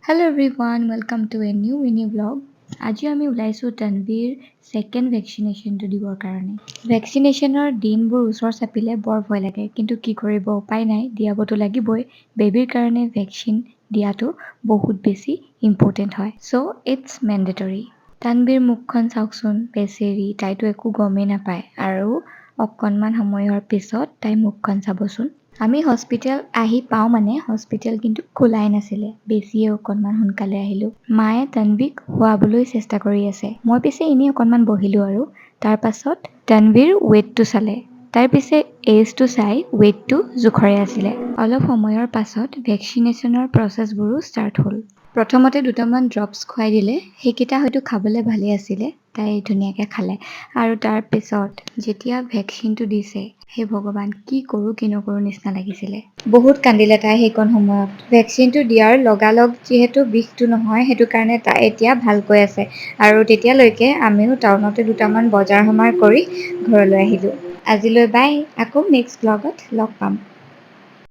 Hello everyone, welcome to a new mini vlog. আজি আমি ওলাইছোঁ তানভীৰ ছেকেণ্ড ভেকচিনেশ্যনটো দিবৰ কাৰণে। ভেকচিনেশ্যনৰ দিনবোৰ ওচৰ চাপিলে বৰ ভয় লাগে, কিন্তু কি কৰিব উপায় নাই, দিয়াবতো লাগিবই। বেবীৰ কাৰণে ভেকচিন দিয়াটো বহুত বেছি ইম্পৰ্টেণ্ট হয়। চ' ইটছ মেণ্ডেটৰী। তানভীৰ মুখখন চাওকচোন, বেচেৰি তাইতো একো গমেই নাপায় আৰু অকণমান সময়ৰ পিছত তাই মুখখন চাবচোন। আমি হস্পিটেল আহি পাওঁ মানে হস্পিটেল কিন্তু খোলাই নাছিলে। বেছিয়ে অকণমান সোনকালে আহিলোঁ। মায়ে তানভীক শুৱাবলৈ চেষ্টা কৰি আছে। মই পিছে এনেই অকণমান বহিলোঁ আৰু তাৰ পাছত তানভীৰ ৱেইটটো চালে। তাৰ পিছে এজটো চাই ৱেইটটো জোখৰে আছিলে। অলপ সময়ৰ পাছত ভেকচিনেশ্যনৰ প্ৰচেছবোৰো ষ্টাৰ্ট হ'ল। প্ৰথমতে দুটামান ড্ৰপছ খুৱাই দিলে, সেইকেইটা হয়তো খাবলৈ ভালেই আছিলে। তাই ধুনীয়াকৈ খালে আৰু তাৰ পিছত যেতিয়া ভেকচিনটো দিছে, হে ভগৱান কি কৰোঁ কি নকৰোঁ নিচিনা লাগিছিলে। বহুত কান্দিলে তাই সেইকণ সময়ত। ভেকচিনটো দিয়াৰ লগালগ যিহেতু বিষটো নহয়, সেইটো কাৰণে তাই এতিয়া ভালকৈ আছে আৰু তেতিয়ালৈকে আমিও টাউনতে দুটামান বজাৰ সমাৰ কৰি ঘৰলৈ আহিলোঁ। আজিলৈ বাই, আকৌ নেক্সট ব্লগত লগ পাম।